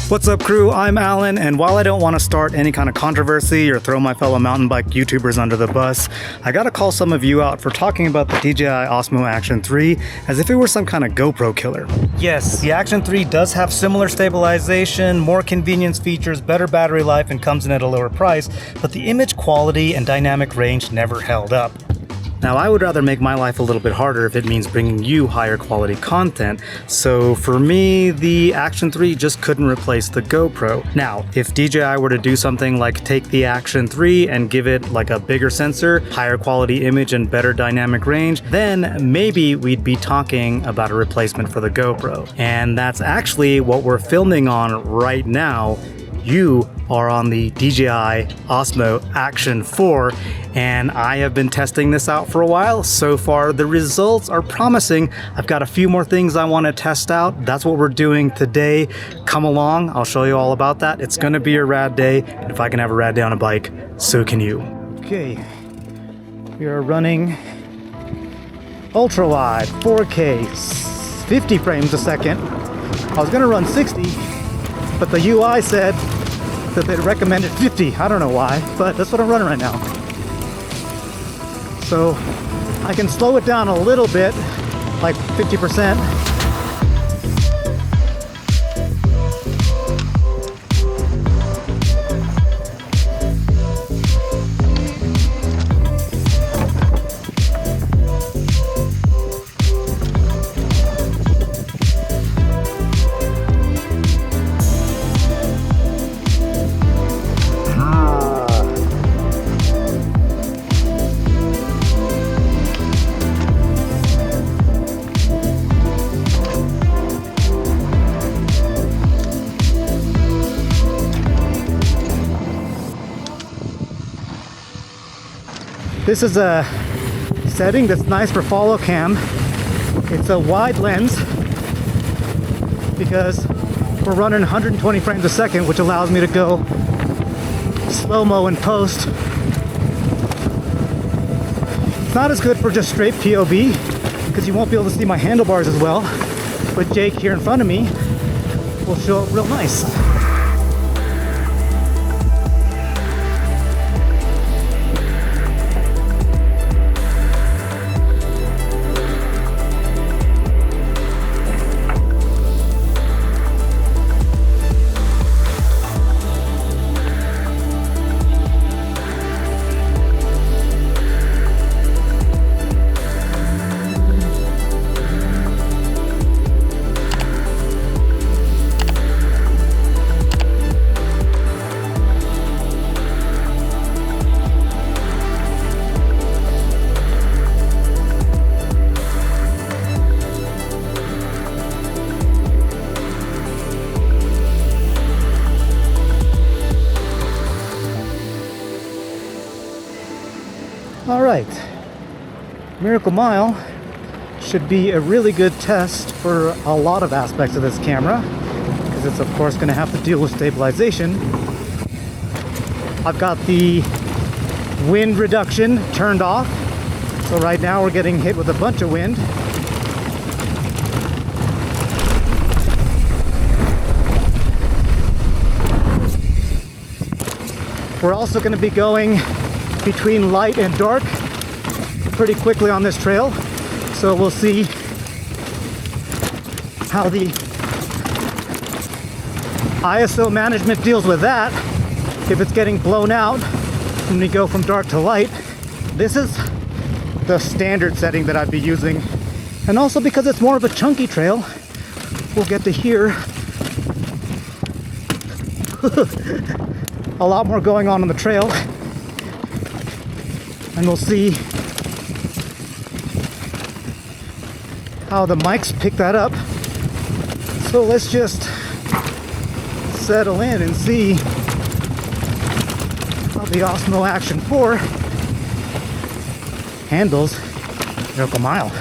What's up, crew? I'm Alan, and while I don't want to start any kind of controversy or throw my fellow mountain bike YouTubers under the bus, I gotta call some of you out for talking about the DJI Osmo Action 3 as if it were some kind of GoPro killer. Yes, the Action 3 does have similar stabilization, more convenience features, better battery life, and comes in at a lower price, but the image quality and dynamic range never held up. Now, I would rather make my life a little bit harder if it means bringing you higher quality content, so for me, the Action 3 just couldn't replace the GoPro. Now, if DJI were to do something like take the Action 3 and give it like a bigger sensor, higher quality image, and better dynamic range, then maybe we'd be talking about a replacement for the GoPro. And that's actually what we're filming on right now. You are on the DJI Osmo Action 4, and I have been testing this out for a while. So far, the results are promising. I've got a few more things I want to test out. That's what we're doing today. Come along, I'll show you all about that. It's gonna be a rad day, and if I can have a rad day on a bike, so can you. Okay, we are running ultra wide, 4K, 50 frames a second. I was gonna run 60, but the UI said that they recommended 50. I don't know why, but that's what I'm running right now. So I can slow it down a little bit, like 50%. This is a setting that's nice for follow cam. It's a wide lens because we're running 120 frames a second, which allows me to go slow-mo in post. It's not as good for just straight POV because you won't be able to see my handlebars as well, but Jake here in front of me will show up real nice. All right, Miracle Mile should be a really good test for a lot of aspects of this camera because it's of course going to have to deal with stabilization. I've got the wind reduction turned off, so right now we're getting hit with a bunch of wind. We're also going to be going between light and dark pretty quickly on this trail, so we'll see how the ISO management deals with that. If it's getting blown out when we go from dark to light. This is the standard setting that I'd be using, and also because it's more of a chunky trail, we'll get to hear a lot more going on the trail. And we'll see how the mics pick that up. So let's just settle in and see how the Osmo Action 4 handles Miracle Mile.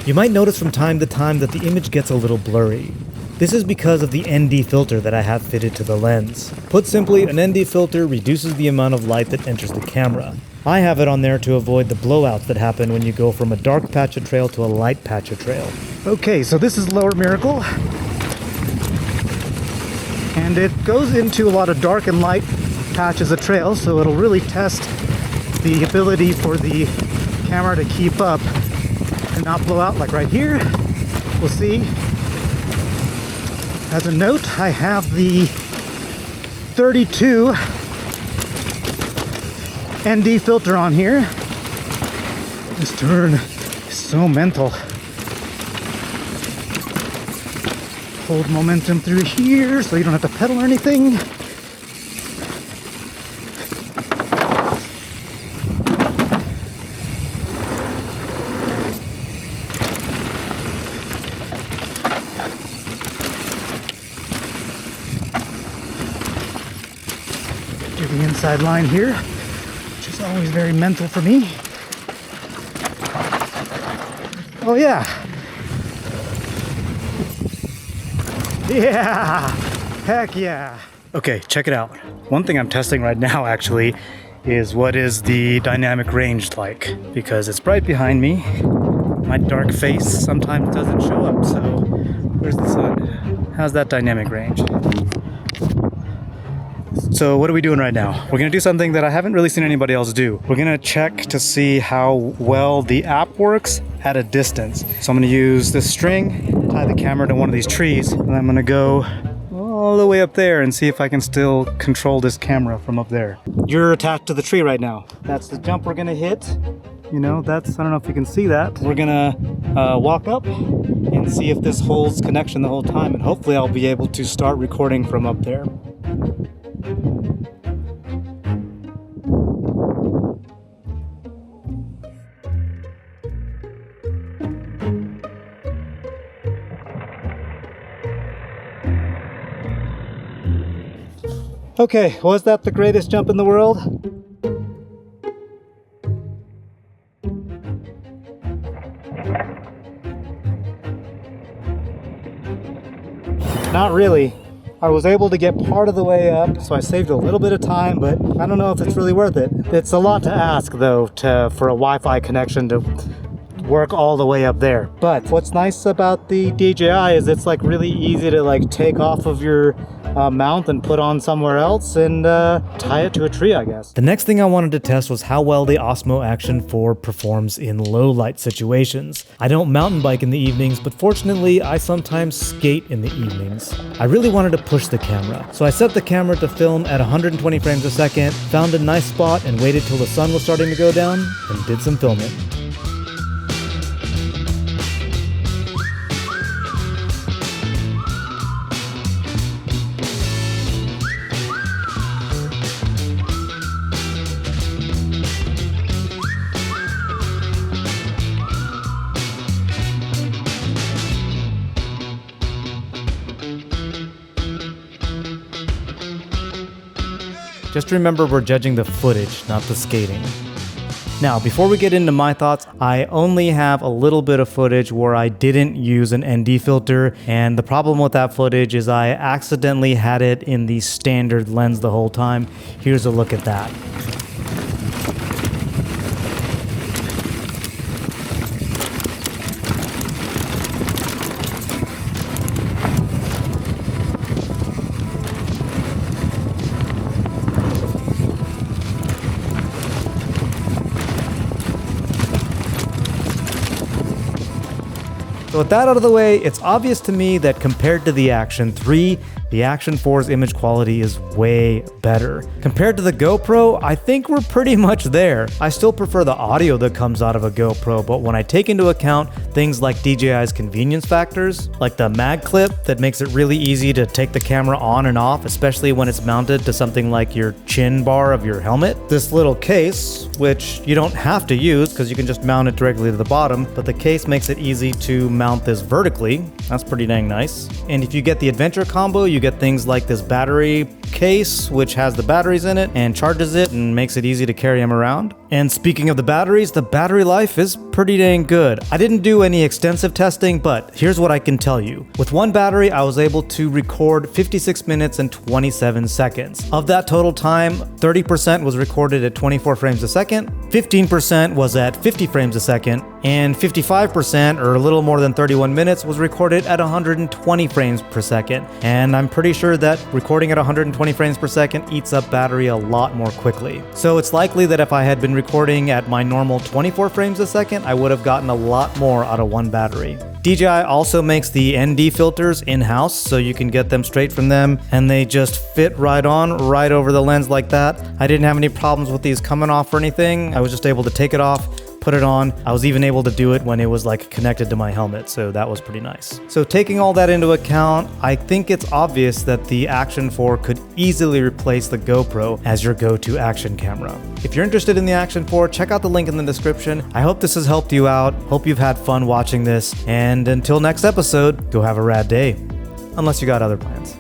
You might notice from time to time that the image gets a little blurry. This is because of the ND filter that I have fitted to the lens. Put simply, an ND filter reduces the amount of light that enters the camera. I have it on there to avoid the blowouts that happen when you go from a dark patch of trail to a light patch of trail. Okay, so this is Lower Miracle. And it goes into a lot of dark and light patches of trails, so it'll really test the ability for the camera to keep up and not blow out like right here. We'll see. As a note, I have the 32 ND filter on here. This turn is so mental. Hold momentum through here so you don't have to pedal or anything. Do the inside line here, which is always very mental for me. Oh yeah. Yeah, heck yeah. Okay, check it out. One thing I'm testing right now actually is what is the dynamic range like, because it's right behind me. My dark face sometimes doesn't show up, so where's the sun? How's that dynamic range? So what are we doing right now? We're gonna do something that I haven't really seen anybody else do. We're gonna check to see how well the app works at a distance. So I'm gonna use this string, tie the camera to one of these trees, and I'm gonna go all the way up there and see if I can still control this camera from up there. You're attached to the tree right now. That's the jump we're gonna hit. You know, that's, I don't know if you can see that. We're gonna walk up and see if this holds connection the whole time, and hopefully I'll be able to start recording from up there. Okay, was that the greatest jump in the world? Not really. I was able to get part of the way up, so I saved a little bit of time, but I don't know if it's really worth it. It's a lot to ask, though, for a Wi-Fi connection to work all the way up there. But what's nice about the DJI is it's like really easy to like take off of your mount and put on somewhere else and tie it to a tree, I guess. The next thing I wanted to test was how well the Osmo Action 4 performs in low light situations. I don't mountain bike in the evenings, but fortunately I sometimes skate in the evenings. I really wanted to push the camera, so I set the camera to film at 120 frames a second, found a nice spot and waited till the sun was starting to go down and did some filming. Just remember we're judging the footage, not the skating. Now, before we get into my thoughts, I only have a little bit of footage where I didn't use an ND filter, and the problem with that footage is I accidentally had it in the standard lens the whole time. Here's a look at that. So with that out of the way, it's obvious to me that compared to the Action 3, the Action 4's image quality is way better. Compared to the GoPro, I think we're pretty much there. I still prefer the audio that comes out of a GoPro, but when I take into account things like DJI's convenience factors, like the mag clip that makes it really easy to take the camera on and off, especially when it's mounted to something like your chin bar of your helmet, this little case, which you don't have to use because you can just mount it directly to the bottom, but the case makes it easy to mount this vertically. That's pretty dang nice. And if you get the adventure combo, you get things like this battery case, which has the batteries in it and charges it and makes it easy to carry them around. And speaking of the batteries, the battery life is pretty dang good. I didn't do any extensive testing, but here's what I can tell you. With one battery, I was able to record 56 minutes and 27 seconds. Of that total time, 30% was recorded at 24 frames a second, 15% was at 50 frames a second, and 55%, or a little more than 31 minutes, was recorded at 120 frames per second. And I'm pretty sure that recording at 120 frames per second eats up battery a lot more quickly. So it's likely that if I had been recording at my normal 24 frames a second, I would have gotten a lot more out of one battery. DJI also makes the ND filters in-house, so you can get them straight from them, and they just fit right on, right over the lens like that. I didn't have any problems with these coming off or anything. I was just able to take it off, put it on. I was even able to do it when it was like connected to my helmet, so that was pretty nice. So taking all that into account, I think it's obvious that the Action 4 could easily replace the GoPro as your go-to action camera. If you're interested in the Action 4, check out the link in the description. I hope this has helped you out. Hope you've had fun watching this, and until next episode, go have a rad day. Unless you got other plans.